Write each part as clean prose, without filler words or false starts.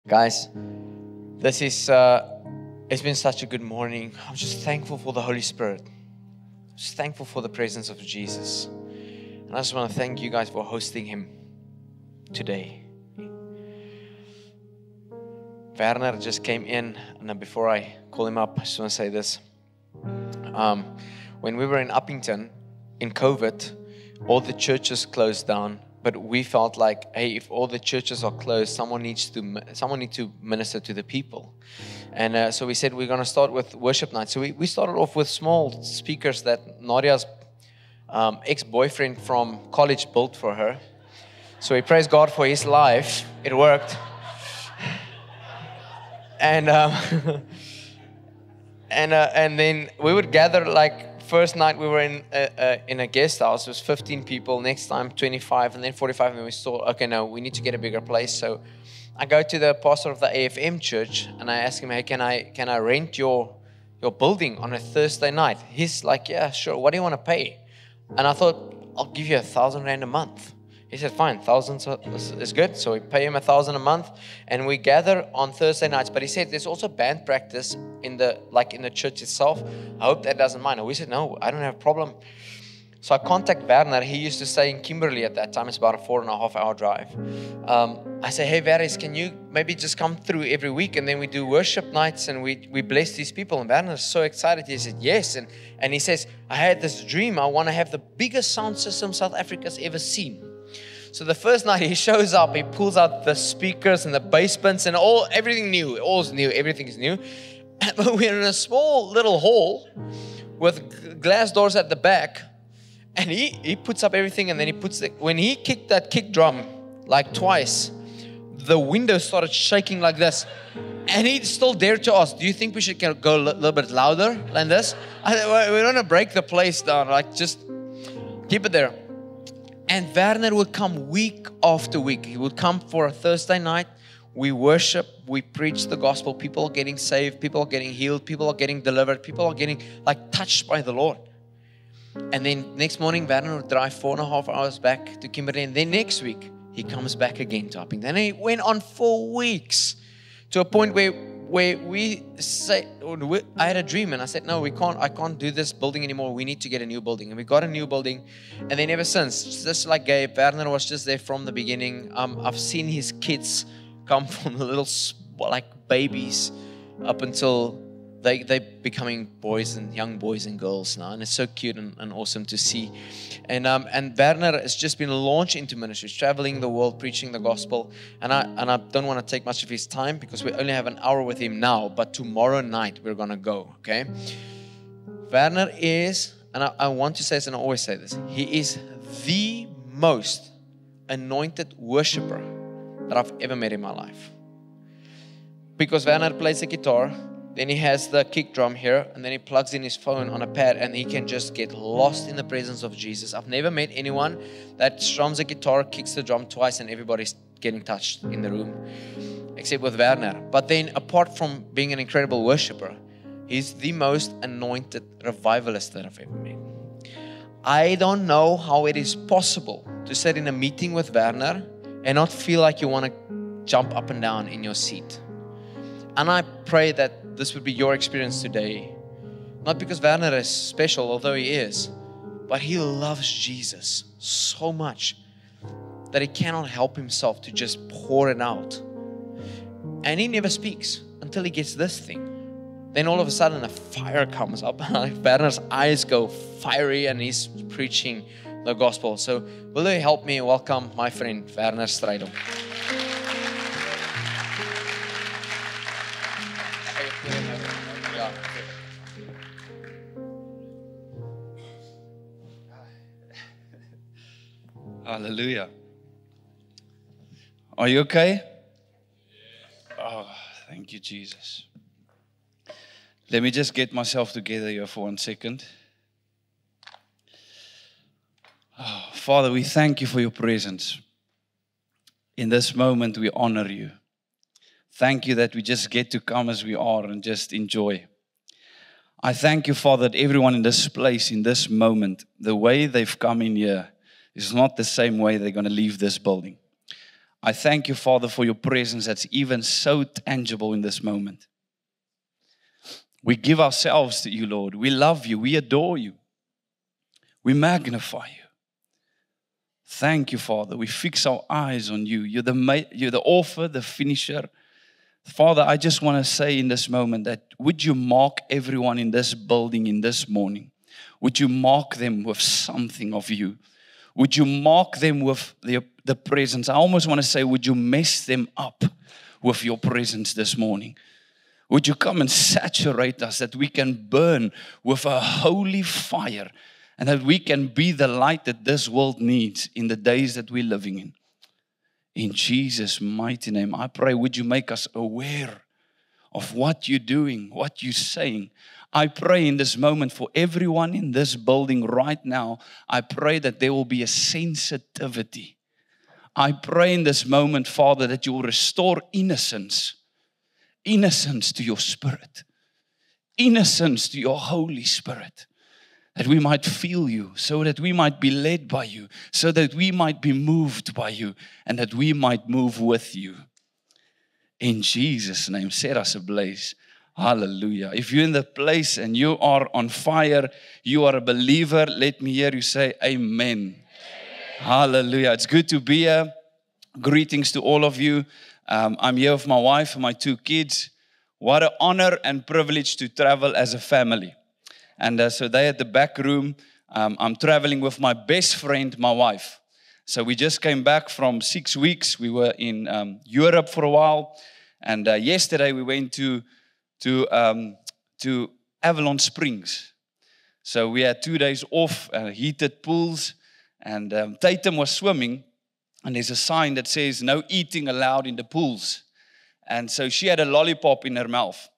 Guys, this is, it's been such a good morning. I'm just thankful for the Holy Spirit. Just thankful for the presence of Jesus. And I just want to thank you guys for hosting Him today. Werner just came in, and before I call him up, I just want to say this. When we were in Uppington, in COVID, all the churches closed down. But we felt like, hey, if all the churches are closed, someone needs to minister to the people. And so we said we're going to start with worship night. So we started off with small speakers that Nadia's ex-boyfriend from college built for her. So we praise God for his life. It worked. And and then we would gather like. First night we were in a guest house. It was 15 people. Next time 25, and then 45. And then we thought, okay, no, we need to get a bigger place. So I go to the pastor of the AFM church and I ask him, hey, can I rent your building on a Thursday night? He's like, yeah, sure. What do you want to pay? And I thought, I'll give you 1,000 rand a month. He said, fine, 1,000 is good. So we pay him 1,000 a month, and we gather on Thursday nights. But he said there's also band practice in the church itself. I hope that doesn't mind. And we said, no, I don't have a problem. So I contact Werner. He used to stay in Kimberley at that time. It's about a 4.5 hour drive. I say, hey, Varis, can you maybe just come through every week, and then we do worship nights and we bless these people? And Werner's so excited. He said, yes. And he says, I had this dream. I want to have the biggest sound system South Africa's ever seen. So the first night he shows up, he pulls out the speakers and the bassements and everything new. All's new, everything is new. But we're in a small little hall with glass doors at the back. And he puts up everything, and then when he kicked that kick drum like twice, the window started shaking like this. And he still dared to ask, do you think we should go a little bit louder like this? I said, we don't want to break the place down, like just keep it there. And Werner would come week after week. He would come for a Thursday night. We worship, we preach the gospel. People are getting saved. People are getting healed. People are getting delivered. People are getting touched by the Lord. And then next morning, Werner would drive 4.5 hours back to Kimberley. And then next week, he comes back again to Uppington. And he went on for weeks to a point where we say, I had a dream, and I said, no, I can't do this building anymore. We need to get a new building. And we got a new building. And then ever since, just like Gabe, Werner was just there from the beginning. I've seen his kids come from the little, babies up until they're becoming boys and young boys and girls now. And it's so cute and awesome to see. And Werner has just been launched into ministry, traveling the world, preaching the gospel. And I don't want to take much of his time because we only have an hour with him now. But tomorrow night we're going to go, okay? Werner is, and I want to say this, and I always say this, he is the most anointed worshiper that I've ever met in my life. Because Werner plays the guitar, then he has the kick drum here, and then he plugs in his phone on a pad, and he can just get lost in the presence of Jesus. I've never met anyone that strums a guitar, kicks the drum twice, and everybody's getting touched in the room, except with Werner. But then apart from being an incredible worshiper, he's the most anointed revivalist that I've ever met. I don't know how it is possible to sit in a meeting with Werner and not feel like you want to jump up and down in your seat. And I pray that this would be your experience today. Not because Werner is special, although he is, but he loves Jesus so much that he cannot help himself to just pour it out. And he never speaks until he gets this thing. Then all of a sudden a fire comes up. Werner's eyes go fiery and he's preaching the gospel. So will you help me welcome my friend Werner Strijdom? Hallelujah. Are you okay? Oh, thank you, Jesus. Let me just get myself together here for 1 second. Oh, Father, we thank you for your presence. In this moment, we honor you. Thank you that we just get to come as we are and just enjoy. I thank you, Father, that everyone in this place, in this moment, the way they've come in here is not the same way they're going to leave this building. I thank you, Father, for your presence that's even so tangible in this moment. We give ourselves to you, Lord. We love you. We adore you. We magnify you. Thank you, Father. We fix our eyes on you. You're the author, the finisher. Father, I just want to say in this moment that would you mark everyone in this building in this morning? Would you mark them with something of you? Would you mark them with the presence? I almost want to say, would you mess them up with your presence this morning? Would you come and saturate us that we can burn with a holy fire and that we can be the light that this world needs in the days that we're living in? In Jesus' mighty name, I pray, would you make us aware of what you're doing, what you're saying. I pray in this moment for everyone in this building right now, I pray that there will be a sensitivity. I pray in this moment, Father, that you will restore innocence to your Spirit, innocence to your Holy Spirit. That we might feel you, so that we might be led by you, so that we might be moved by you, and that we might move with you. In Jesus' name, set us ablaze. Hallelujah. If you're in the place and you are on fire, you are a believer, let me hear you say amen. Hallelujah. It's good to be here. Greetings to all of you. I'm here with my wife and my 2 kids. What an honor and privilege to travel as a family. And so they at the back room. I'm traveling with my best friend, my wife. So we just came back from 6 weeks. We were in Europe for a while. And yesterday we went to Avalon Springs. So we had 2 days off, heated pools. And Tatum was swimming. And there's a sign that says, no eating allowed in the pools. And so she had a lollipop in her mouth.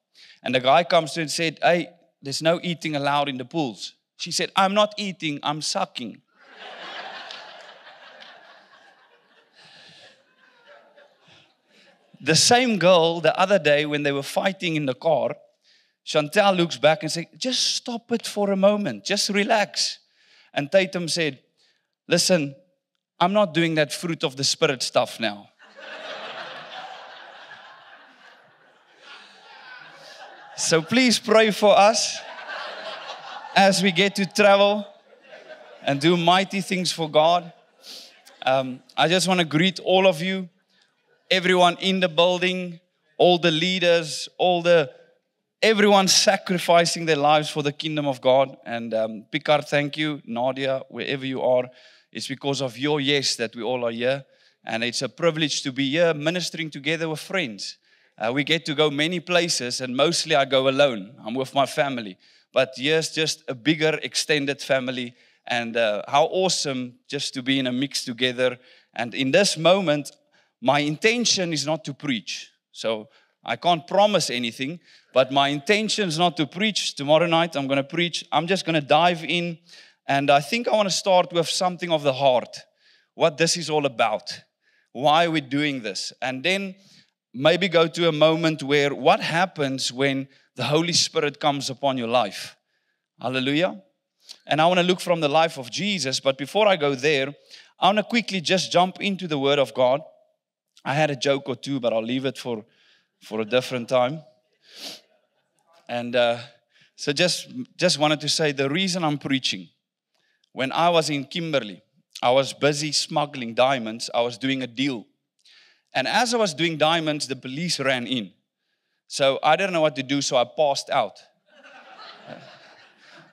And the guy comes to her and said, hey, there's no eating allowed in the pools. She said, I'm not eating, I'm sucking. The same girl, the other day when they were fighting in the car, Chantal looks back and says, just stop it for a moment, just relax. And Tatum said, listen, I'm not doing that fruit of the Spirit stuff now. So please pray for us as we get to travel and do mighty things for God. I just want to greet all of you, everyone in the building, all the leaders, everyone sacrificing their lives for the kingdom of God. And Picard, thank you. Nadia, wherever you are, it's because of your yes that we all are here. And it's a privilege to be here ministering together with friends. We get to go many places, and mostly I go alone. I'm with my family. But here's just a bigger extended family, and how awesome just to be in a mix together. And in this moment, my intention is not to preach. So I can't promise anything, but my intention is not to preach. Tomorrow night I'm going to preach. I'm just going to dive in, and I think I want to start with something of the heart, what this is all about, why we're doing this, and then maybe go to a moment where what happens when the Holy Spirit comes upon your life. Hallelujah. And I want to look from the life of Jesus. But before I go there, I want to quickly just jump into the Word of God. I had a joke or two, but I'll leave it for a different time. And so just wanted to say the reason I'm preaching. When I was in Kimberley, I was busy smuggling diamonds. I was doing a deal. And as I was doing diamonds, the police ran in. So I didn't know what to do, so I passed out.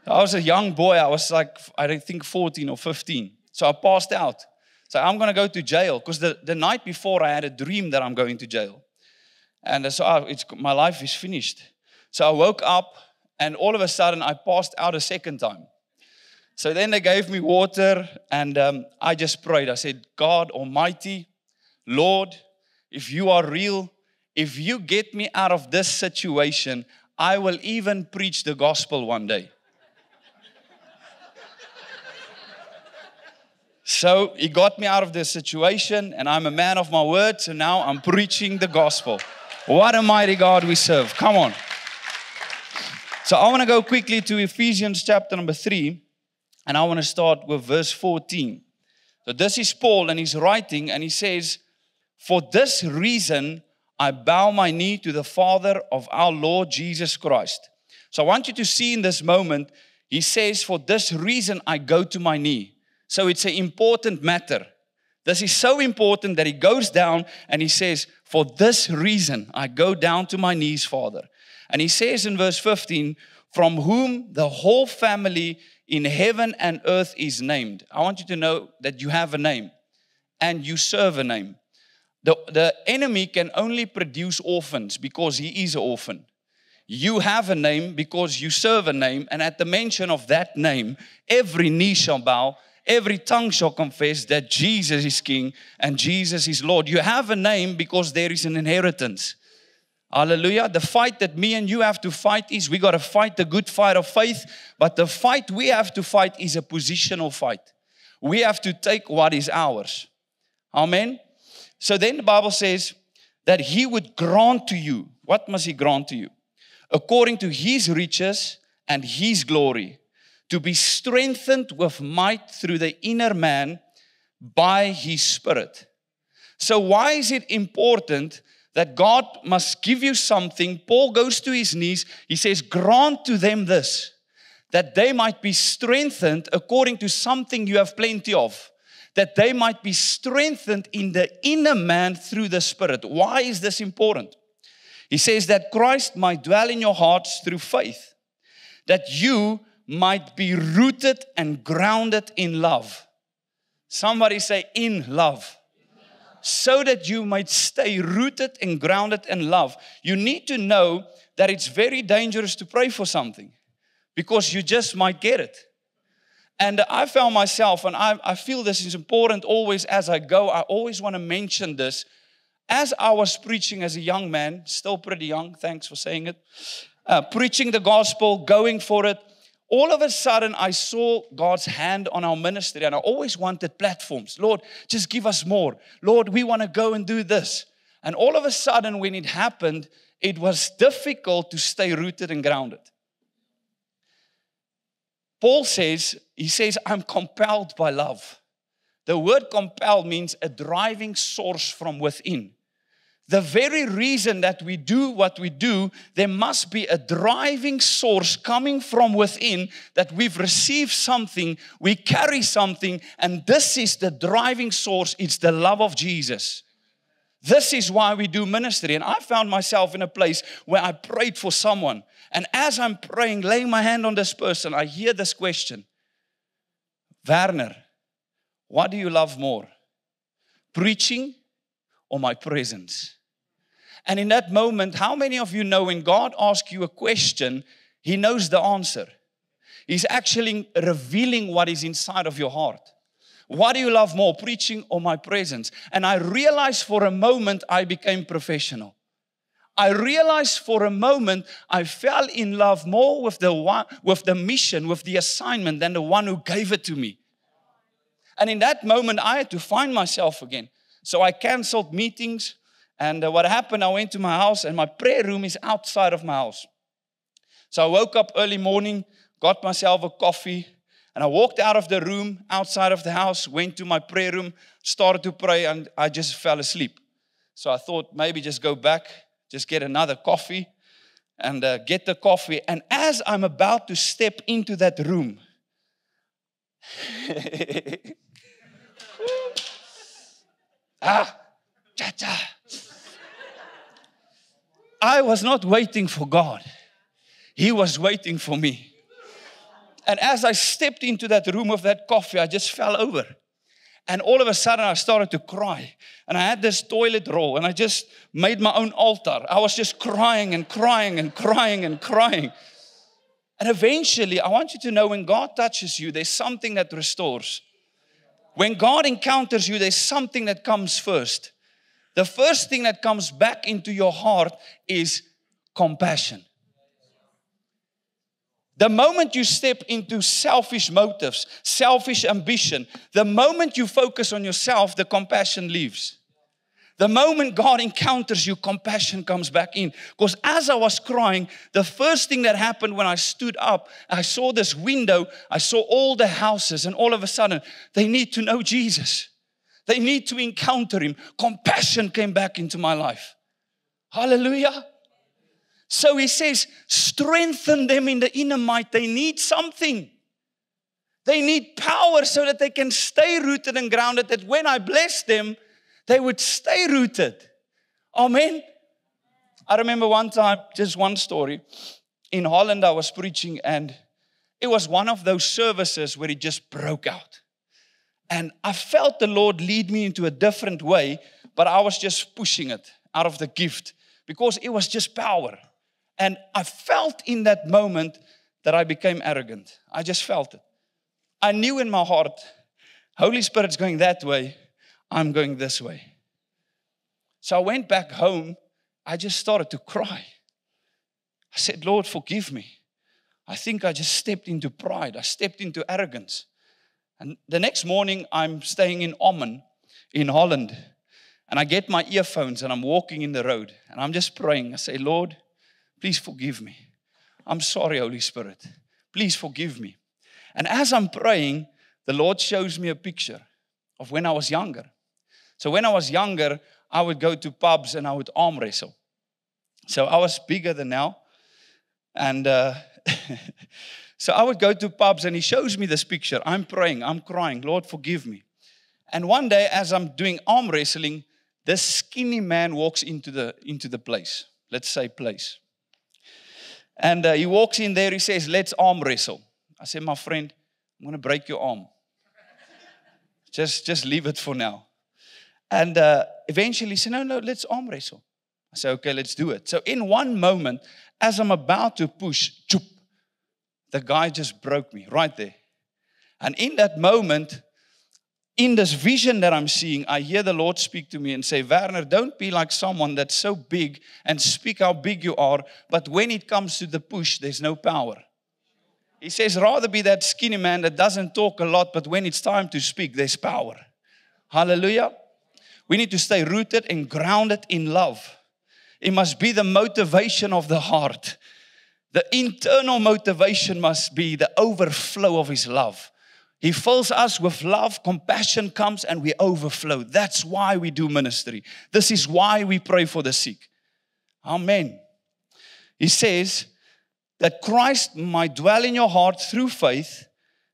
I was a young boy. I was like, I think 14 or 15. So I passed out. So I'm going to go to jail. Because the night before, I had a dream that I'm going to jail. And so my life is finished. So I woke up, and all of a sudden, I passed out a second time. So then they gave me water, and I just prayed. I said, God Almighty, Lord, if you are real, if you get me out of this situation, I will even preach the gospel one day. So he got me out of this situation, and I'm a man of my word, so now I'm preaching the gospel. What a mighty God we serve. Come on. So I want to go quickly to Ephesians chapter number 3, and I want to start with verse 14. So this is Paul, and he's writing, and he says, For this reason, I bow my knee to the Father of our Lord Jesus Christ. So I want you to see in this moment, he says, for this reason, I go to my knee. So it's an important matter. This is so important that he goes down and he says, for this reason, I go down to my knees, Father. And he says in verse 15, from whom the whole family in heaven and earth is named. I want you to know that you have a name and you serve a name. The enemy can only produce orphans because he is an orphan. You have a name because you serve a name, and at the mention of that name, every knee shall bow, every tongue shall confess that Jesus is King and Jesus is Lord. You have a name because there is an inheritance. Hallelujah. The fight that me and you have to fight is we got to fight the good fight of faith, but the fight we have to fight is a positional fight. We have to take what is ours. Amen. So then the Bible says that he would grant to you. What must he grant to you? According to his riches and his glory, to be strengthened with might through the inner man by his Spirit. So why is it important that God must give you something? Paul goes to his knees. He says, grant to them this, that they might be strengthened according to something you have plenty of, that they might be strengthened in the inner man through the Spirit. Why is this important? He says that Christ might dwell in your hearts through faith, that you might be rooted and grounded in love. Somebody say, in love. So that you might stay rooted and grounded in love. You need to know that it's very dangerous to pray for something because you just might get it. And I found myself, and I feel this is important always as I go, I always want to mention this. As I was preaching as a young man, still pretty young, thanks for saying it, preaching the gospel, going for it, all of a sudden I saw God's hand on our ministry, and I always wanted platforms. Lord, just give us more. Lord, we want to go and do this. And all of a sudden when it happened, it was difficult to stay rooted and grounded. Paul says, I'm compelled by love. The word compelled means a driving source from within. The very reason that we do what we do, there must be a driving source coming from within, that we've received something, we carry something, and this is the driving source. It's the love of Jesus. This is why we do ministry. And I found myself in a place where I prayed for someone. And as I'm praying, laying my hand on this person, I hear this question. Werner, what do you love more? Preaching or my presence? And in that moment, how many of you know when God asks you a question, He knows the answer? He's actually revealing what is inside of your heart. What do you love more, preaching or my presence? And I realized for a moment I became professional. I realized for a moment I fell in love more with the mission, with the assignment than the one who gave it to me. And in that moment, I had to find myself again. So I canceled meetings. And what happened, I went to my house, and my prayer room is outside of my house. So I woke up early morning, got myself a coffee, and I walked out of the room, outside of the house, went to my prayer room, started to pray, and I just fell asleep. So I thought maybe just go back, just get another coffee, and get the coffee. And as I'm about to step into that room, I was not waiting for God. He was waiting for me. And as I stepped into that room of that coffee, I just fell over. And all of a sudden, I started to cry. And I had this toilet roll, and I just made my own altar. I was just crying and crying and crying and crying. And eventually, I want you to know, when God touches you, there's something that restores. When God encounters you, there's something that comes first. The first thing that comes back into your heart is compassion. The moment you step into selfish motives, selfish ambition, the moment you focus on yourself, the compassion leaves. The moment God encounters you, compassion comes back in. Because as I was crying, the first thing that happened when I stood up, I saw this window, I saw all the houses, and all of a sudden, they need to know Jesus. They need to encounter Him. Compassion came back into my life. Hallelujah. So He says, strengthen them in the inner might. They need something. They need power so that they can stay rooted and grounded, that when I bless them, they would stay rooted. Amen. I remember one time, just one story. In Holland, I was preaching, and it was one of those services where it just broke out. And I felt the Lord lead me into a different way, but I was just pushing it out of the gift because it was just power. And I felt in that moment that I became arrogant. I just felt it. I knew in my heart, Holy Spirit's going that way, I'm going this way. So I went back home. I just started to cry. I said, Lord, forgive me. I think I just stepped into pride. I stepped into arrogance. And the next morning, I'm staying in Ommen in Holland. And I get my earphones and I'm walking in the road. And I'm just praying. I say, Lord, please forgive me. I'm sorry, Holy Spirit. Please forgive me. And as I'm praying, the Lord shows me a picture of when I was younger. So when I was younger, I would go to pubs and I would arm wrestle. So I was bigger than now. And so I would go to pubs and He shows me this picture. I'm praying, I'm crying, Lord, forgive me. And one day as I'm doing arm wrestling, this skinny man walks into the place. Let's say place. And he walks in there, he says, let's arm wrestle. I said, my friend, I'm going to break your arm. Just leave it for now. And eventually he said, no, let's arm wrestle. I said, okay, let's do it. So in one moment, as I'm about to push, choop, the guy just broke me right there. And in that moment, in this vision that I'm seeing, I hear the Lord speak to me and say, Werner, don't be like someone that's so big and speak how big you are, but when it comes to the push, there's no power. He says, rather be that skinny man that doesn't talk a lot, but when it's time to speak, there's power. Hallelujah. We need to stay rooted and grounded in love. It must be the motivation of the heart. The internal motivation must be the overflow of His love. He fills us with love, compassion comes, and we overflow. That's why we do ministry. This is why we pray for the sick. Amen. He says that Christ might dwell in your heart through faith,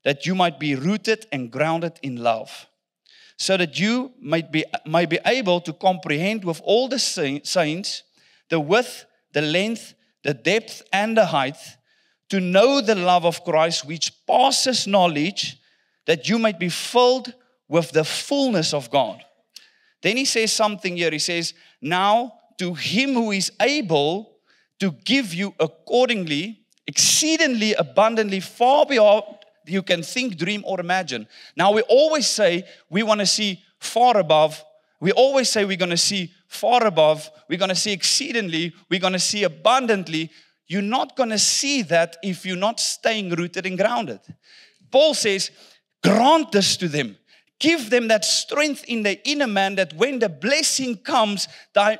that you might be rooted and grounded in love, so that you might be able to comprehend with all the saints the width, the length, the depth, and the height, to know the love of Christ which passes knowledge, that you might be filled with the fullness of God. Then he says something here. He says, now to Him who is able to give you accordingly, exceedingly abundantly, far beyond you can think, dream, or imagine. Now we always say we want to see far above. We always say we're going to see far above. We're going to see exceedingly. We're going to see abundantly. You're not going to see that if you're not staying rooted and grounded. Paul says, grant this to them. Give them that strength in their inner man that when the blessing comes,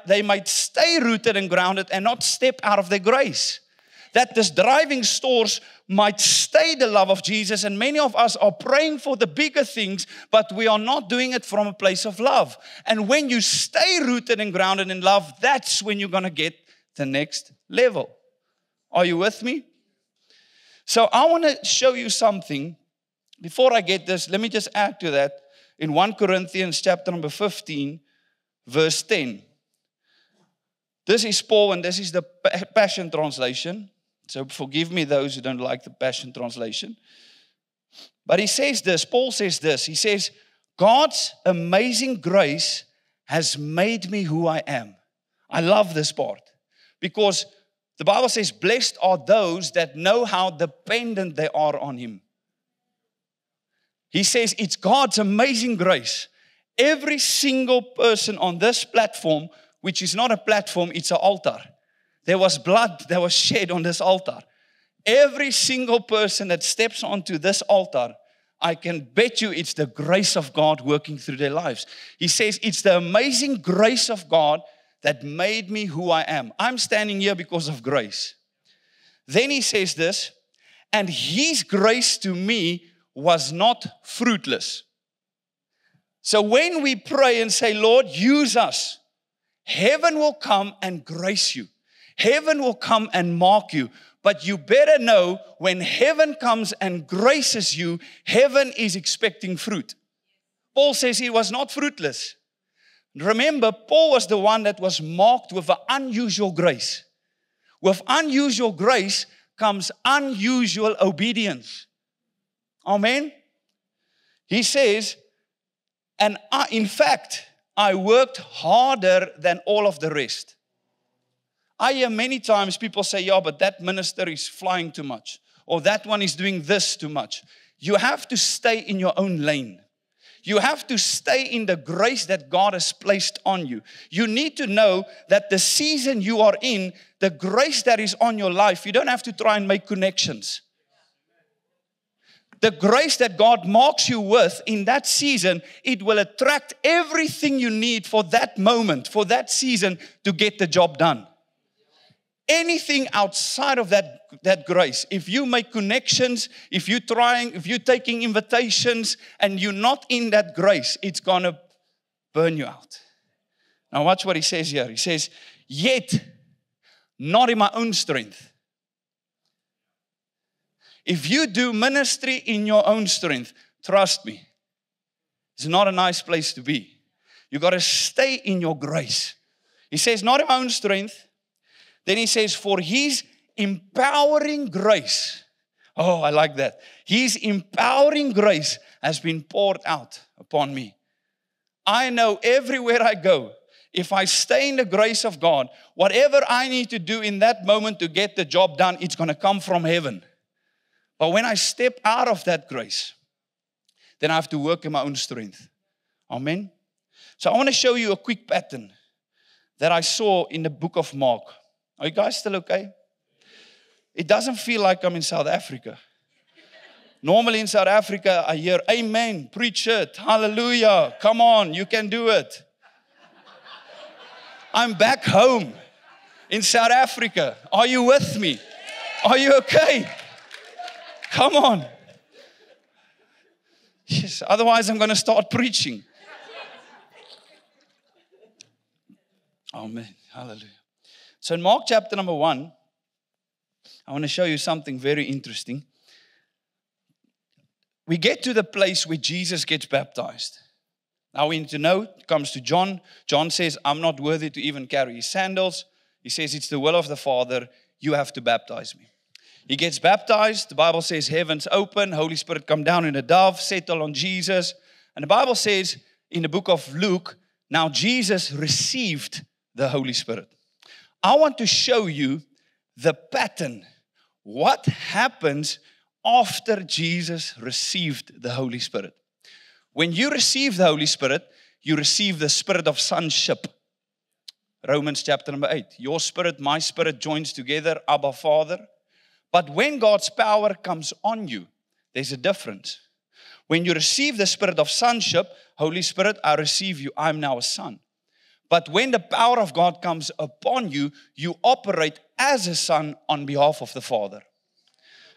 they might stay rooted and grounded and not step out of their grace. That this driving stores might stay the love of Jesus. And many of us are praying for the bigger things, but we are not doing it from a place of love. And when you stay rooted and grounded in love, that's when you're going to get the next level. Are you with me? So I want to show you something. Before I get this, let me just add to that. In 1 Corinthians chapter number 15, verse 10. This is Paul, and this is the Passion Translation. So forgive me those who don't like the Passion Translation. But he says this, Paul says this. He says, God's amazing grace has made me who I am. I love this part. Because the Bible says, blessed are those that know how dependent they are on Him. He says it's God's amazing grace. Every single person on this platform, which is not a platform, it's an altar. There was blood that was shed on this altar. Every single person that steps onto this altar, I can bet you it's the grace of God working through their lives. He says it's the amazing grace of God that made me who I am. I'm standing here because of grace. Then he says this, and His grace to me was not fruitless. So when we pray and say, Lord, use us, heaven will come and grace you. Heaven will come and mark you. But you better know when heaven comes and graces you, heaven is expecting fruit. Paul says he was not fruitless. Remember, Paul was the one that was marked with an unusual grace. With unusual grace comes unusual obedience. Amen? He says, and in fact, I worked harder than all of the rest. I hear many times people say, yeah, but that minister is flying too much. Or that one is doing this too much. You have to stay in your own lane. You have to stay in the grace that God has placed on you. You need to know that the season you are in, the grace that is on your life, you don't have to try and make connections. The grace that God marks you with in that season, it will attract everything you need for that moment, for that season to get the job done. Anything outside of that grace, if you make connections, if you're taking invitations and you're not in that grace, it's going to burn you out. Now watch what he says here. He says, yet not in my own strength. If you do ministry in your own strength, trust me, it's not a nice place to be. You got to stay in your grace. He says, not in my own strength. Then he says, for his empowering grace. Oh, I like that. His empowering grace has been poured out upon me. I know everywhere I go, if I stay in the grace of God, whatever I need to do in that moment to get the job done, it's going to come from heaven. But when I step out of that grace, then I have to work in my own strength. Amen. So I want to show you a quick pattern that I saw in the book of Mark. Are you guys still okay? It doesn't feel like I'm in South Africa. Normally in South Africa, I hear, amen, preach it, hallelujah, come on, you can do it. I'm back home in South Africa. Are you with me? Are you okay? Come on. Yes, otherwise I'm going to start preaching. Amen. Hallelujah. So in Mark chapter number 1, I want to show you something very interesting. We get to the place where Jesus gets baptized. Now we need to know, it comes to John. John says, I'm not worthy to even carry his sandals. He says, it's the will of the Father. You have to baptize me. He gets baptized. The Bible says heavens open. Holy Spirit come down in a dove, settle on Jesus. And the Bible says in the book of Luke, now Jesus received the Holy Spirit. I want to show you the pattern. What happens after Jesus received the Holy Spirit? When you receive the Holy Spirit, you receive the spirit of sonship. Romans chapter number 8. Your spirit, my spirit joins together, Abba Father. But when God's power comes on you, there's a difference. When you receive the spirit of sonship, Holy Spirit, I receive you, I'm now a son. But when the power of God comes upon you, you operate as a son on behalf of the Father.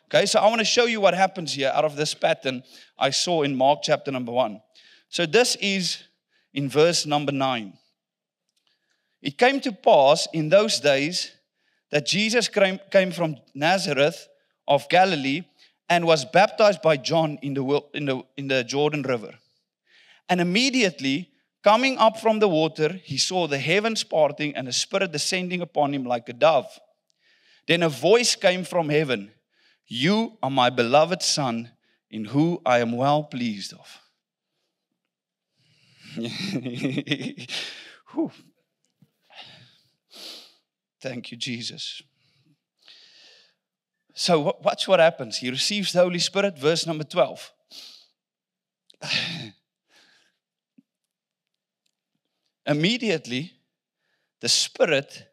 Okay, so I want to show you what happens here out of this pattern I saw in Mark chapter number 1. So this is in verse number 9. It came to pass in those days that Jesus came from Nazareth of Galilee and was baptized by John in the Jordan River. And immediately, coming up from the water, he saw the heavens parting and the Spirit descending upon him like a dove. Then a voice came from heaven, you are my beloved Son, in whom I am well pleased of. Thank you, Jesus. So watch what happens. He receives the Holy Spirit, verse number 12. Immediately, the Spirit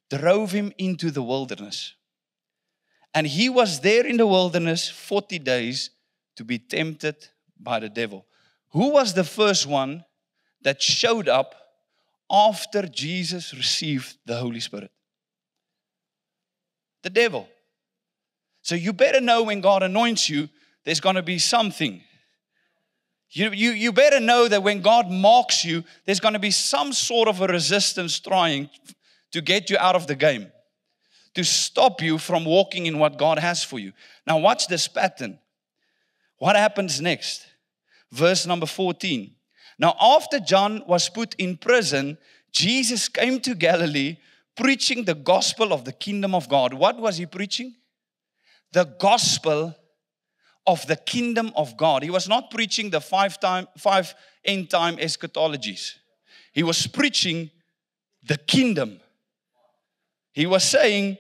drove him into the wilderness. And he was there in the wilderness 40 days to be tempted by the devil. Who was the first one that showed up after Jesus received the Holy Spirit? The devil. So you better know when God anoints you, there's going to be something. You better know that when God marks you, there's going to be some sort of a resistance trying to get you out of the game, to stop you from walking in what God has for you. Now watch this pattern. What happens next? Verse number 14. Now after John was put in prison, Jesus came to Galilee preaching the gospel of the kingdom of God. What was he preaching? The gospel of the kingdom of God. He was not preaching the five end time eschatologies. He was preaching the kingdom. He was saying,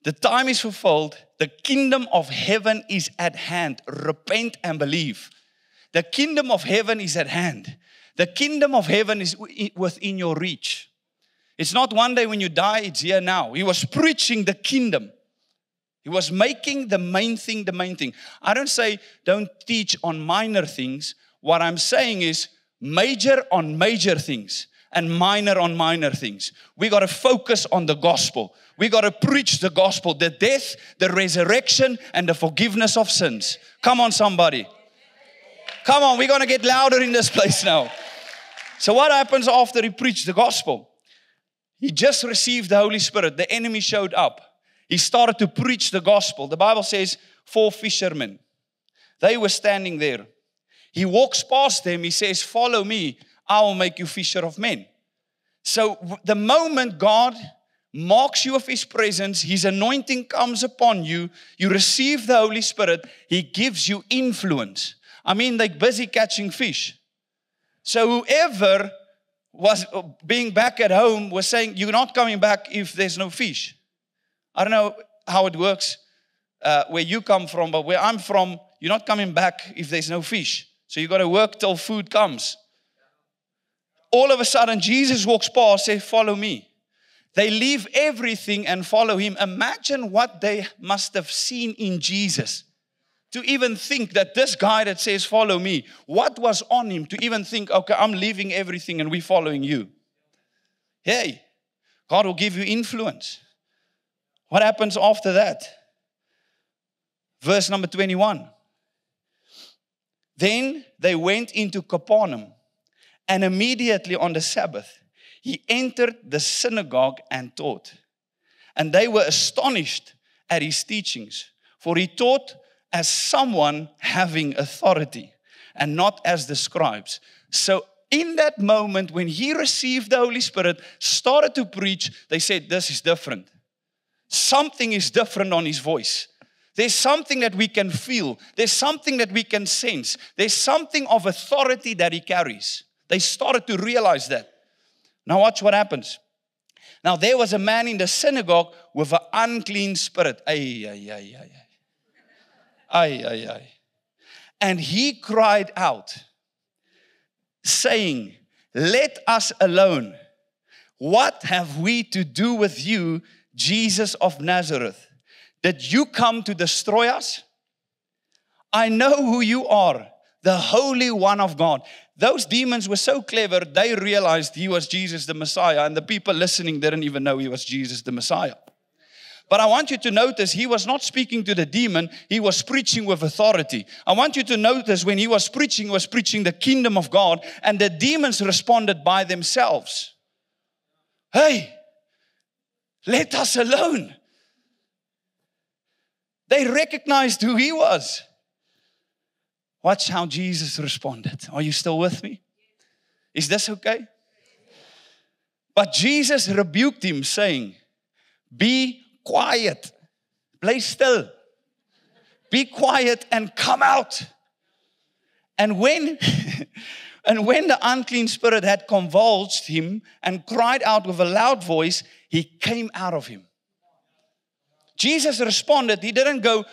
the time is fulfilled. The kingdom of heaven is at hand. Repent and believe. The kingdom of heaven is at hand. The kingdom of heaven is within your reach. It's not one day when you die, it's here now. He was preaching the kingdom. He was making the main thing the main thing. I don't say don't teach on minor things. What I'm saying is major on major things and minor on minor things. We got to focus on the gospel. We got to preach the gospel, the death, the resurrection, and the forgiveness of sins. Come on, somebody. Come on, we're going to get louder in this place now. So what happens after he preached the gospel? He just received the Holy Spirit. The enemy showed up. He started to preach the gospel. The Bible says 4 fishermen. They were standing there. He walks past them. He says, follow me. I will make you fisher of men. So the moment God marks you of His presence, His anointing comes upon you, you receive the Holy Spirit, He gives you influence. I mean, they're busy catching fish. So whoever was being back at home was saying, you're not coming back if there's no fish. I don't know how it works where you come from, but where I'm from, you're not coming back if there's no fish. So you got to work till food comes. All of a sudden, Jesus walks past, says, follow me. They leave everything and follow Him. Imagine what they must have seen in Jesus to even think that this guy that says, follow me, what was on him to even think, okay, I'm leaving everything and we're following you. Hey, God will give you influence. What happens after that? Verse number 21. Then they went into Capernaum, and immediately on the Sabbath, He entered the synagogue and taught. And they were astonished at His teachings, for He taught as someone having authority and not as the scribes. So in that moment, when He received the Holy Spirit, started to preach, they said, this is different. Something is different on His voice. There's something that we can feel. There's something that we can sense. There's something of authority that He carries. They started to realize that. Now watch what happens. Now there was a man in the synagogue with an unclean spirit. And he cried out, saying, let us alone. What have we to do with you, Jesus of Nazareth? Did you come to destroy us? I know who you are, the Holy One of God. Those demons were so clever, they realized He was Jesus the Messiah, and the people listening didn't even know He was Jesus the Messiah. But I want you to notice, He was not speaking to the demon, He was preaching with authority. I want you to notice when He was preaching the kingdom of God, and the demons responded by themselves. Hey, let us alone. They recognized who He was. Watch how Jesus responded. Are you still with me? Is this okay? But Jesus rebuked him, saying, be quiet. Play still. Be quiet and come out. And when the unclean spirit had convulsed him and cried out with a loud voice, he came out of him. Jesus responded. He didn't go,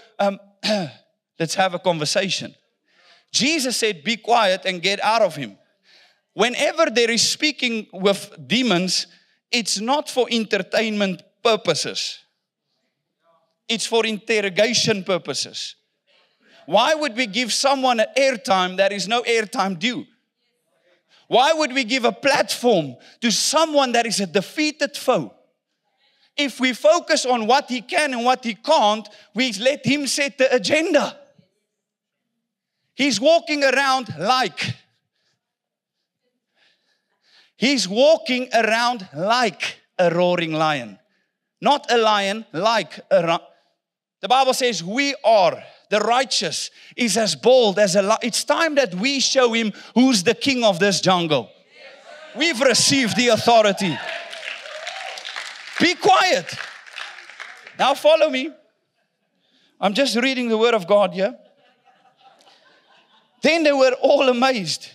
let's have a conversation. Jesus said, be quiet and get out of him. Whenever there is speaking with demons, it's not for entertainment purposes. It's for interrogation purposes. Why would we give someone an airtime that is no airtime due? Why would we give a platform to someone that is a defeated foe? If we focus on what he can and what he can't, we let him set the agenda. He's walking around like. He's walking around like a roaring lion. Not a lion, like a. The Bible says we are, the righteous, is as bold as a lion. It's time that we show him who's the king of this jungle. We've received the authority. Be quiet. Now follow me. I'm just reading the word of God here. Then they were all amazed,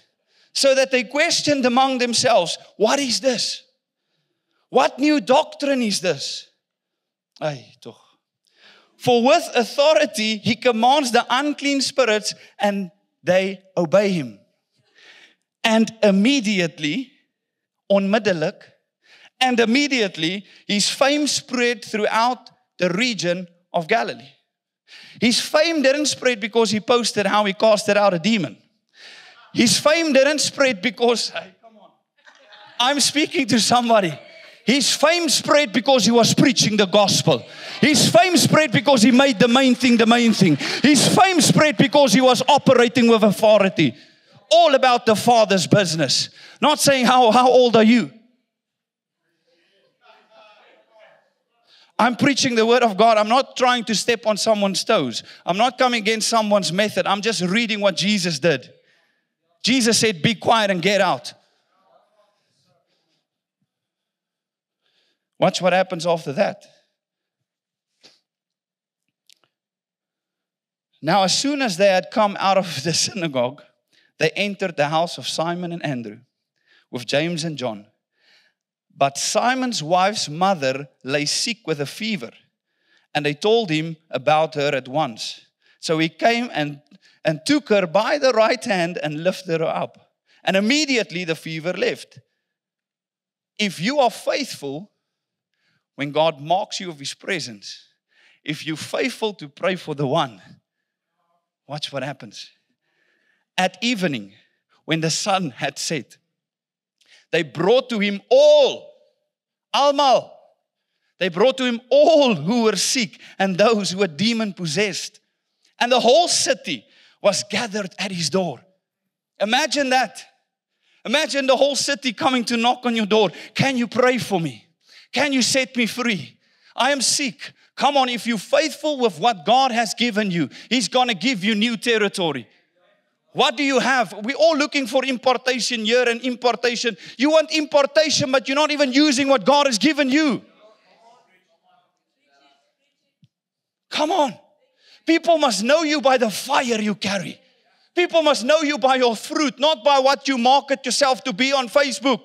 so that they questioned among themselves, what is this? What new doctrine is this? Ay, toch. For with authority he commands the unclean spirits, and they obey him. And immediately, onmiddellik, and immediately his fame spread throughout the region of Galilee. His fame didn't spread because he posted how he casted out a demon. His fame didn't spread because, hey, come on. I'm speaking to somebody. His fame spread because he was preaching the gospel. His fame spread because he made the main thing the main thing. His fame spread because he was operating with authority. All about the Father's business. Not saying, how old are you? I'm preaching the word of God. I'm not trying to step on someone's toes. I'm not coming against someone's method. I'm just reading what Jesus did. Jesus said, be quiet and get out. Watch what happens after that. Now, as soon as they had come out of the synagogue, they entered the house of Simon and Andrew with James and John. But Simon's wife's mother lay sick with a fever, and they told him about her at once. So he came and took her by the right hand and lifted her up. And immediately the fever left. If you are faithful, when God marks you of his presence, if you're faithful to pray for the one, watch what happens. At evening, when the sun had set, they brought to him almal. They brought to him all who were sick and those who were demon-possessed. And the whole city was gathered at his door. Imagine that. Imagine the whole city coming to knock on your door. Can you pray for me? Can you set me free? I am sick. Come on, if you're faithful with what God has given you, he's going to give you new territory. What do you have? We're all looking for impartation here and impartation. You want impartation, but you're not even using what God has given you. Come on. People must know you by the fire you carry. People must know you by your fruit, not by what you market yourself to be on Facebook.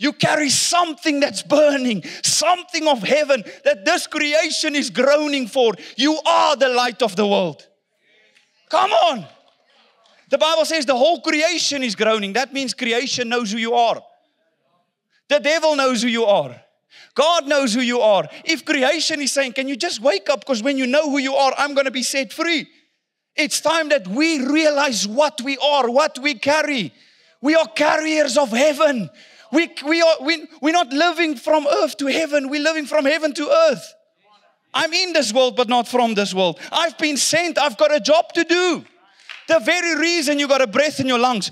You carry something that's burning, something of heaven that this creation is groaning for. You are the light of the world. Come on. The Bible says the whole creation is groaning. That means creation knows who you are. The devil knows who you are. God knows who you are. If creation is saying, can you just wake up? Because when you know who you are, I'm going to be set free. It's time that we realize what we are, what we carry. We are carriers of heaven. We're not living from earth to heaven. We're living from heaven to earth. I'm in this world, but not from this world. I've been sent. I've got a job to do. The very reason you got a breath in your lungs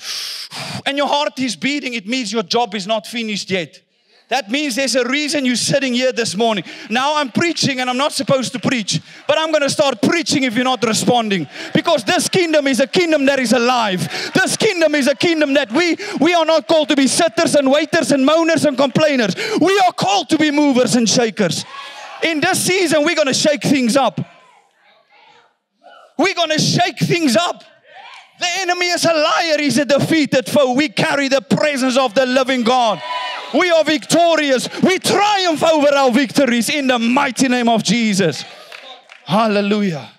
and your heart is beating, it means your job is not finished yet. That means there's a reason you're sitting here this morning. Now I'm preaching and I'm not supposed to preach. But I'm going to start preaching if you're not responding. Because this kingdom is a kingdom that is alive. This kingdom is a kingdom that we are not called to be sitters and waiters and moaners and complainers. We are called to be movers and shakers. In this season, we're going to shake things up. We're going to shake things up. The enemy is a liar. He's a defeated foe. We carry the presence of the living God. We are victorious. We triumph over our victories in the mighty name of Jesus. Hallelujah.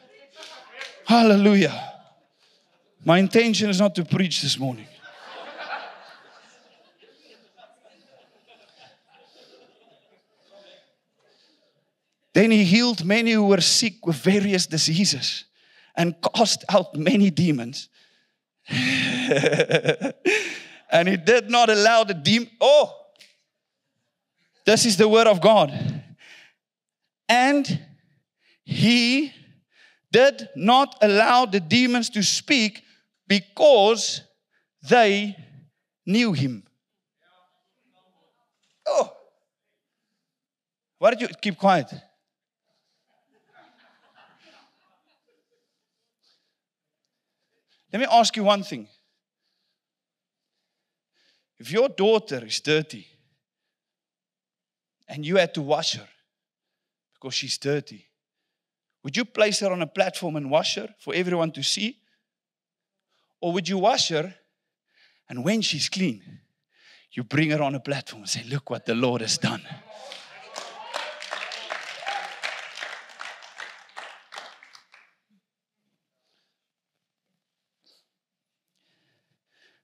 Hallelujah. My intention is not to preach this morning. Then he healed many who were sick with various diseases and cast out many demons. And he did not allow the demon. Oh, this is the word of God. And he did not allow the demons to speak because they knew him. Oh. Why did you keep quiet? Let me ask you one thing. If your daughter is dirty and you had to wash her because she's dirty, would you place her on a platform and wash her for everyone to see? Or would you wash her and when she's clean, you bring her on a platform and say, look what the Lord has done.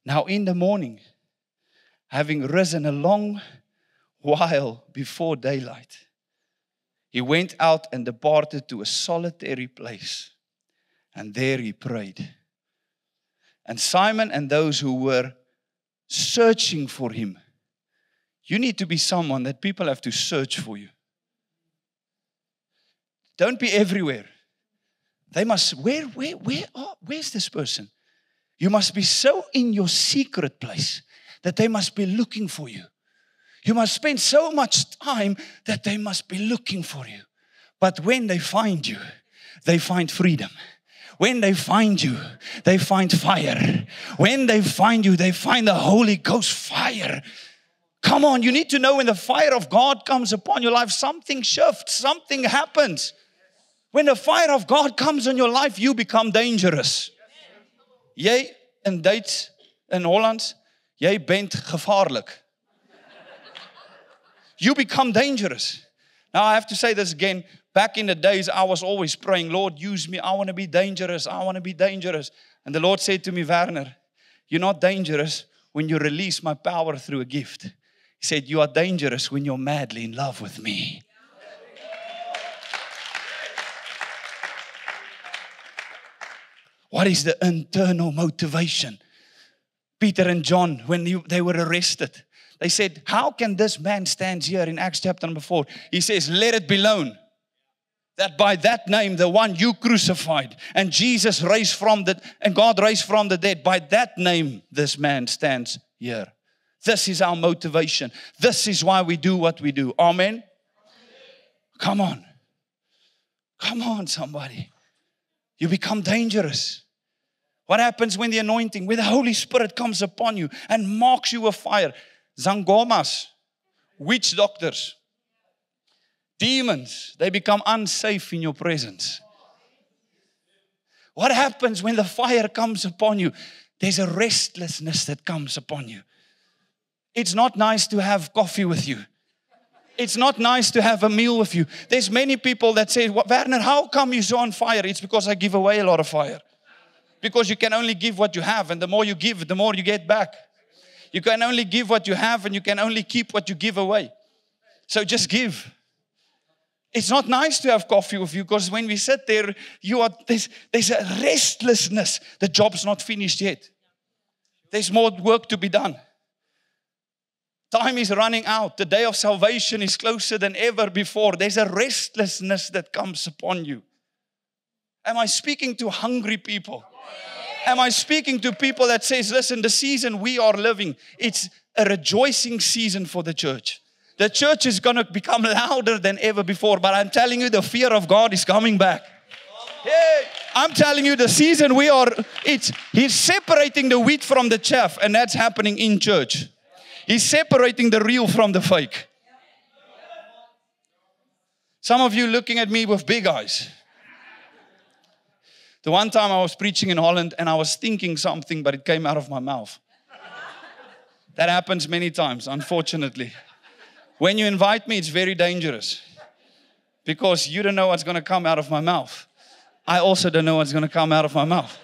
Now in the morning, having risen a long while before daylight, he went out and departed to a solitary place, and there he prayed. And Simon and those who were searching for him, you need to be someone that people have to search for you. Don't be everywhere. They must, where's this person? You must be so in your secret place that they must be looking for you. You must spend so much time that they must be looking for you. But when they find you, they find freedom. When they find you, they find fire. When they find you, they find the Holy Ghost fire. Come on, you need to know when the fire of God comes upon your life, something shifts, something happens. When the fire of God comes on your life, you become dangerous. Jy in Duits, in Hollands, jy bent gevaarlik. You become dangerous. Now I have to say this again. Back in the days, I was always praying, Lord, use me. I want to be dangerous. I want to be dangerous. And the Lord said to me, Werner, you're not dangerous when you release my power through a gift. He said, you are dangerous when you're madly in love with me. What is the internal motivation? Peter and John, when they were arrested, they said, how can this man stand here in Acts chapter number 4? He says, let it be known that by that name, the one you crucified, and Jesus raised from the, and God raised from the dead, by that name, this man stands here. This is our motivation. This is why we do what we do. Amen? Come on. Come on, somebody. You become dangerous. What happens when the anointing, when the Holy Spirit comes upon you and marks you with fire? Zangomas, witch doctors, demons, they become unsafe in your presence. What happens when the fire comes upon you? There's a restlessness that comes upon you. It's not nice to have coffee with you. It's not nice to have a meal with you. There's many people that say, Werner, how come you're so on fire? It's because I give away a lot of fire. Because you can only give what you have, and the more you give, the more you get back. You can only give what you have, and you can only keep what you give away. So just give. It's not nice to have coffee with you, because when we sit there, there's a restlessness. The job's not finished yet. There's more work to be done. Time is running out. The day of salvation is closer than ever before. There's a restlessness that comes upon you. Am I speaking to hungry people? Am I speaking to people that says, listen, the season we are living, it's a rejoicing season for the church. The church is going to become louder than ever before. But I'm telling you, the fear of God is coming back. Hey, I'm telling you, the season we are, He's separating the wheat from the chaff. And that's happening in church. He's separating the real from the fake. Some of you looking at me with big eyes. The one time I was preaching in Holland and I was thinking something, but it came out of my mouth. That happens many times, unfortunately. When you invite me, it's very dangerous. Because you don't know what's going to come out of my mouth. I also don't know what's going to come out of my mouth.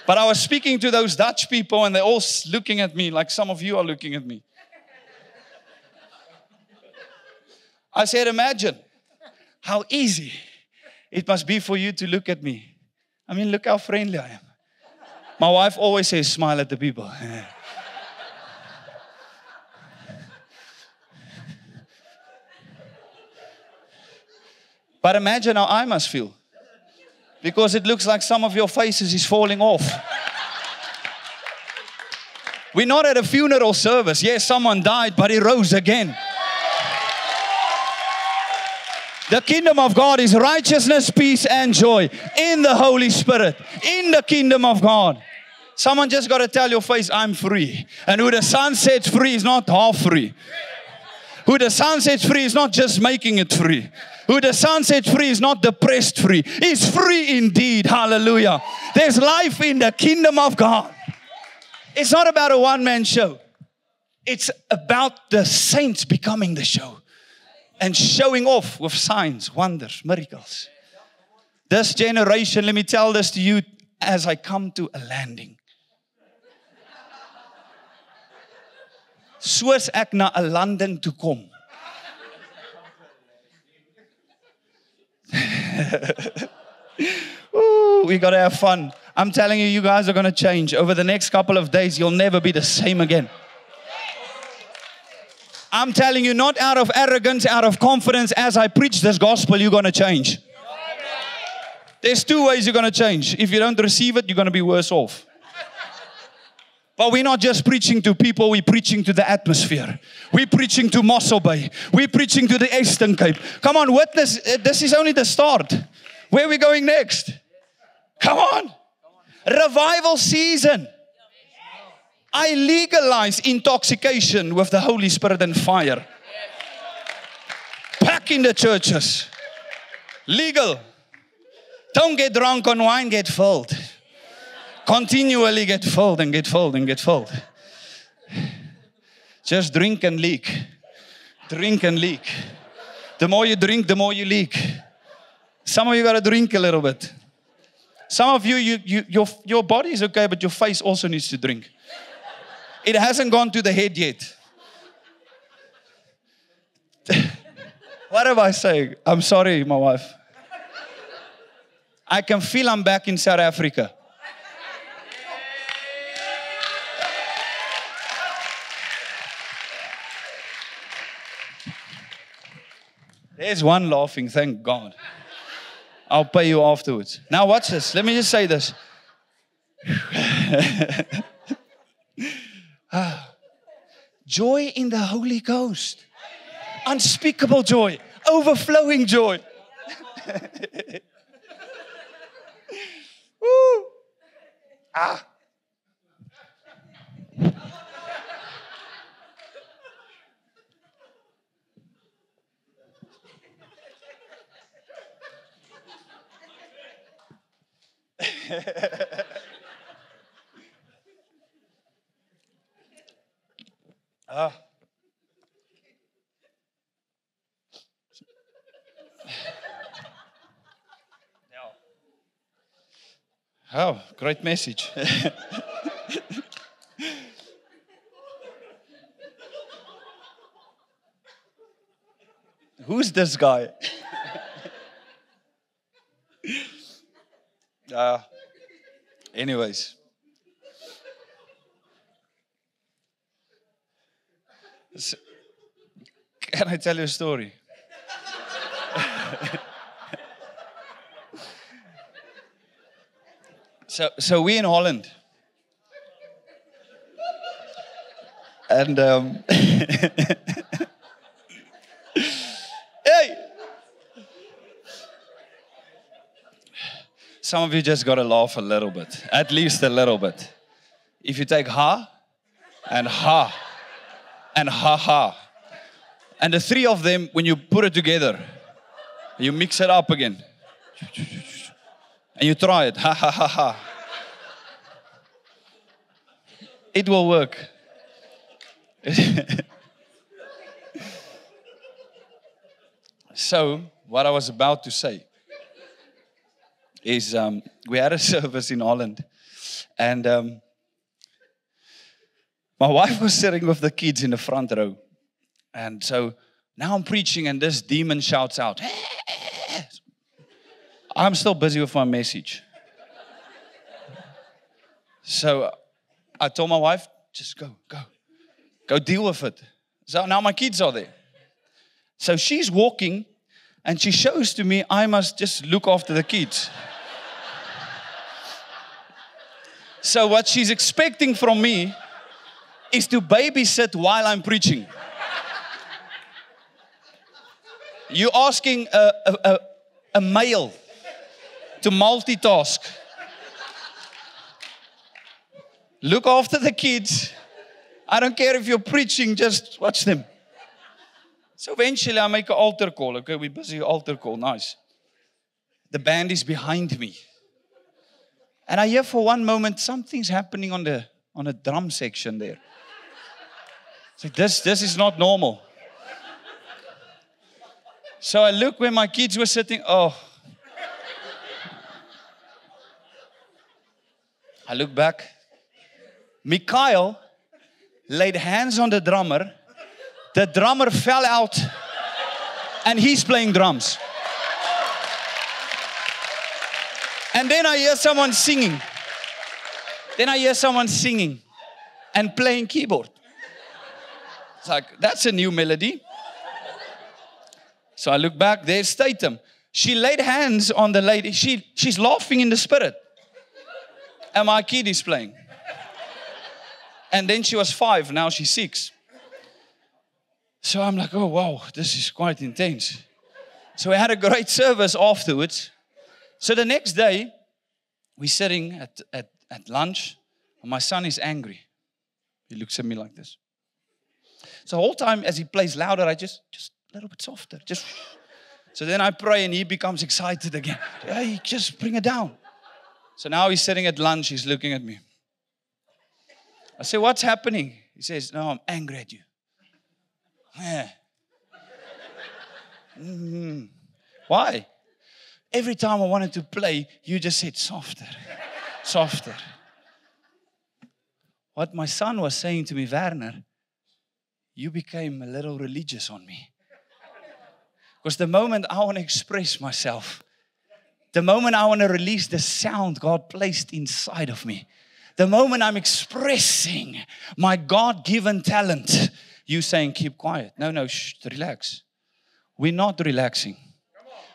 But I was speaking to those Dutch people and they're all looking at me like some of you are looking at me. I said, imagine how easy it must be for you to look at me. I mean, look how friendly I am. My wife always says, smile at the people. But imagine how I must feel. Because it looks like some of your faces is falling off. We're not at a funeral service. Yes, someone died, but he rose again. The kingdom of God is righteousness, peace, and joy in the Holy Spirit, in the kingdom of God. Someone just got to tell your face, I'm free. And who the Son sets free is not half free. Who the Son sets free is not just making it free. Who the Son sets free is not depressed free. He's free indeed. Hallelujah. There's life in the kingdom of God. It's not about a one-man show. It's about the saints becoming the show. And showing off with signs, wonders, miracles. This generation, let me tell this to you as I come to a landing. Soos ek na 'n landing toe kom. Ooh, we got to have fun. I'm telling you, you guys are going to change. Over the next couple of days, you'll never be the same again. I'm telling you, not out of arrogance, out of confidence, as I preach this gospel, you're going to change. There's two ways you're going to change. If you don't receive it, you're going to be worse off. But we're not just preaching to people, we're preaching to the atmosphere. We're preaching to Mossel Bay. We're preaching to the Eastern Cape. Come on, witness, this is only the start. Where are we going next? Come on. Revival season. I legalize intoxication with the Holy Spirit and fire. Back in the churches. Legal. Don't get drunk on wine, get filled. Continually get filled and get filled and get filled. Just drink and leak. Drink and leak. The more you drink, the more you leak. Some of you got to drink a little bit. Some of you, your body is okay, but your face also needs to drink. It hasn't gone to the head yet. What am I saying? I'm sorry, my wife. I can feel I'm back in South Africa. There's one laughing, thank God. I'll pay you afterwards. Now watch this. Let me just say this. Joy in the Holy Ghost. Unspeakable joy. Overflowing joy. Woo. Ah. Oh, great message. Who's this guy? Anyways. So, can I tell you a story? So we in Holland. And hey! Some of you just got to laugh a little bit. At least a little bit. If you take ha and ha and ha ha. And the three of them, when you put it together, you mix it up again. And you try it. Ha ha ha ha. It will work. So, what I was about to say is we had a service in Holland. And my wife was sitting with the kids in the front row. And so now I'm preaching and this demon shouts out. I'm still busy with my message. So I told my wife, just go deal with it. So now my kids are there. So she's walking and she shows to me, I must just look after the kids. So what she's expecting from me is to babysit while I'm preaching. You're asking a male to multitask. Look after the kids. I don't care if you're preaching, just watch them. So eventually I make an altar call. Okay, we're busy, altar call, nice. The band is behind me. And I hear for one moment, something's happening on the drum section there. So this is not normal. So I look where my kids were sitting. Oh. I look back. Mikhail laid hands on the drummer. The drummer fell out. And he's playing drums. And then I hear someone singing. And playing keyboard. It's like, that's a new melody. So I look back, there's Statham. She laid hands on the lady. She's laughing in the spirit. And my kid is playing. And then she was 5, now she's 6. So I'm like, oh wow, this is quite intense. So we had a great service afterwards. So the next day, we're sitting at lunch, and my son is angry. He looks at me like this. So the whole time as he plays louder, I just a little bit softer. So then I pray and he becomes excited again. Hey, just bring it down. So now he's sitting at lunch, he's looking at me. I say, what's happening? He says, no, I'm angry at you. Yeah. Why? Every time I wanted to play, you just said softer, softer. What my son was saying to me, Werner, you became a little religious on me. Because the moment I want to express myself, the moment I want to release the sound God placed inside of me, the moment I'm expressing my God-given talent, you saying, keep quiet. No, relax. We're not relaxing.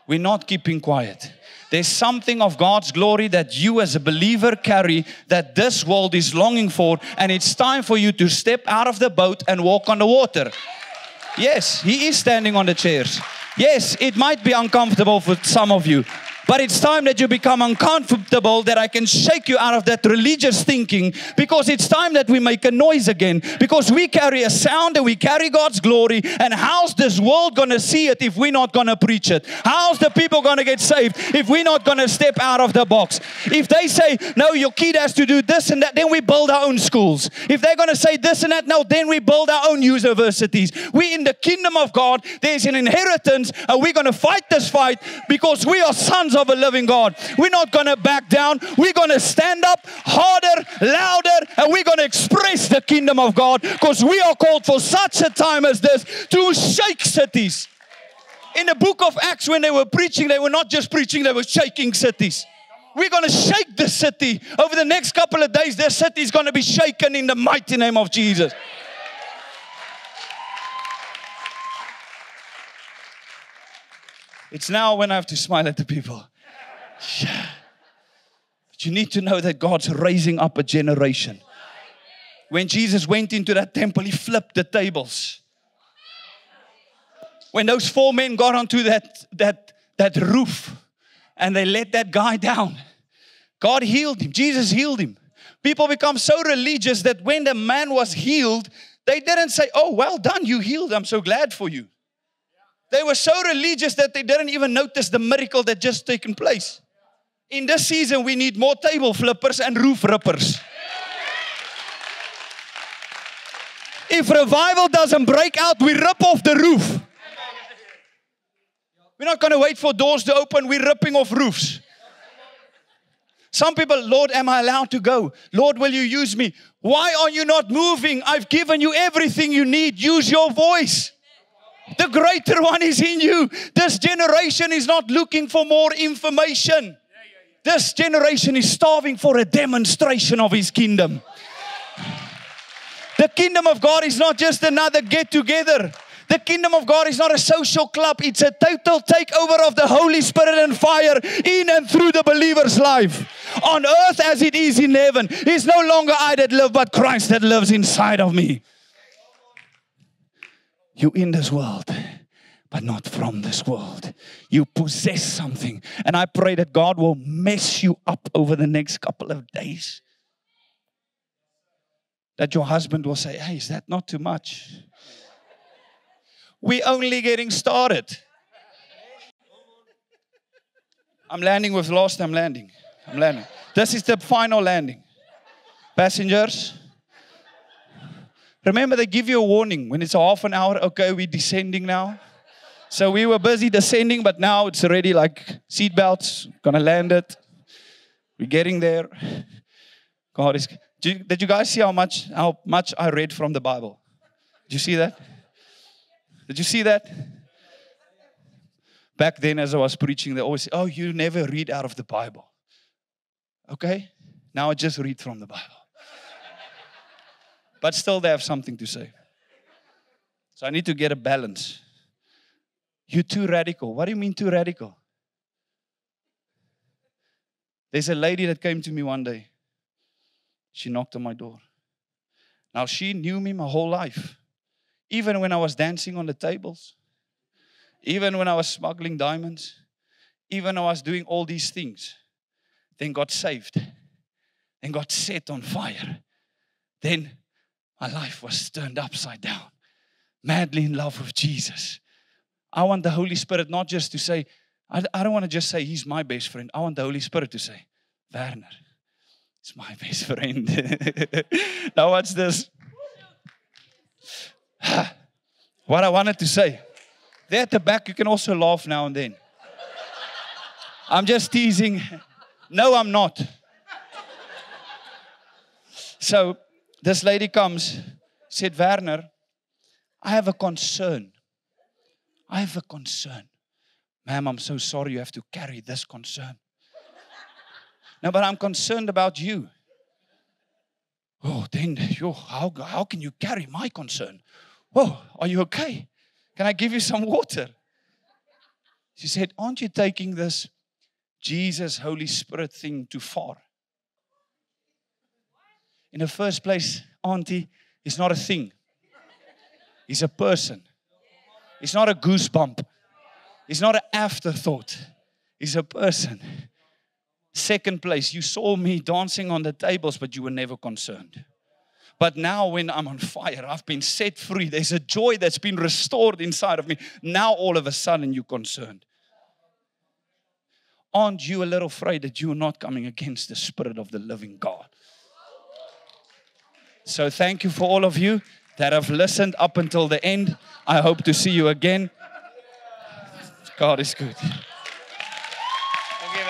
We're not keeping quiet. There's something of God's glory that you as a believer carry that this world is longing for, and it's time for you to step out of the boat and walk on the water. Yes, He is standing on the chairs. Yes, it might be uncomfortable for some of you, but it's time that you become uncomfortable, that I can shake you out of that religious thinking, because it's time that we make a noise again, because we carry a sound and we carry God's glory. And how's this world going to see it if we're not going to preach it? How's the people going to get saved if we're not going to step out of the box? If they say, no, your kid has to do this and that, then we build our own schools. If they're going to say this and that, no, then we build our own universities. We in the kingdom of God, there's an inheritance, and we're going to fight this fight because we are sons of a living God. We're not going to back down. We're going to stand up harder, louder, and we're going to express the kingdom of God, because we are called for such a time as this to shake cities. In the book of Acts, when they were preaching, they were not just preaching, they were shaking cities. We're going to shake the city. Over the next couple of days, their city is going to be shaken in the mighty name of Jesus. It's now when I have to smile at the people. But you need to know that God's raising up a generation. When Jesus went into that temple, He flipped the tables. When those 4 men got onto that roof and they let that guy down, God healed him. Jesus healed him. People become so religious that when the man was healed, they didn't say, oh, well done, you healed. I'm so glad for you. They were so religious that they didn't even notice the miracle that just taken place. In this season, we need more table flippers and roof rippers. If revival doesn't break out, we rip off the roof. We're not going to wait for doors to open. We're ripping off roofs. Some people, Lord, am I allowed to go? Lord, will you use me? Why are you not moving? I've given you everything you need. Use your voice. The greater one is in you. This generation is not looking for more information. This generation is starving for a demonstration of His kingdom. The kingdom of God is not just another get-together. The kingdom of God is not a social club. It's a total takeover of the Holy Spirit and fire in and through the believer's life. On earth as it is in heaven. It's no longer I that live, but Christ that lives inside of me. You in this world, but not from this world. You possess something. And I pray that God will mess you up over the next couple of days. That your husband will say, hey, is that not too much? We're only getting started. I'm landing with lost. I'm landing. This is the final landing. Passengers, remember they give you a warning when it's a half an hour. Okay, we're descending now. So we were busy descending, but now it's already like seatbelts. Gonna land it. We're getting there. God is. Did you guys see how much I read from the Bible? Did you see that? Did you see that? Back then, as I was preaching, they always say, oh, you never read out of the Bible. Okay? Now I just read from the Bible. But still, they have something to say. So I need to get a balance. You're too radical. What do you mean too radical? There's a lady that came to me one day. She knocked on my door. Now, she knew me my whole life. Even when I was dancing on the tables. Even when I was smuggling diamonds. Even when I was doing all these things. Then got saved. Then got set on fire. Then my life was turned upside down. Madly in love with Jesus. I want the Holy Spirit not just to say, I don't want to just say, he's my best friend. I want the Holy Spirit to say, Werner. It's my best friend. Now watch this. What I wanted to say. There at the back, you can also laugh now and then. I'm just teasing. No, I'm not. So, this lady comes, said, Werner, I have a concern. I have a concern. Ma'am, I'm so sorry you have to carry this concern. No, but I'm concerned about you. Oh, then, how can you carry my concern? Oh, are you okay? Can I give you some water? She said, aren't you taking this Jesus, Holy Spirit thing too far? In the first place, Auntie, it's not a thing. He's a person. It's not a goosebump. It's not an afterthought. He's a person. Second place, you saw me dancing on the tables, but you were never concerned. But now when I'm on fire, I've been set free. There's a joy that's been restored inside of me. Now all of a sudden you're concerned. Aren't you a little afraid that you're not coming against the Spirit of the living God? So thank you for all of you that have listened up until the end. I hope to see you again. God is good. Okay,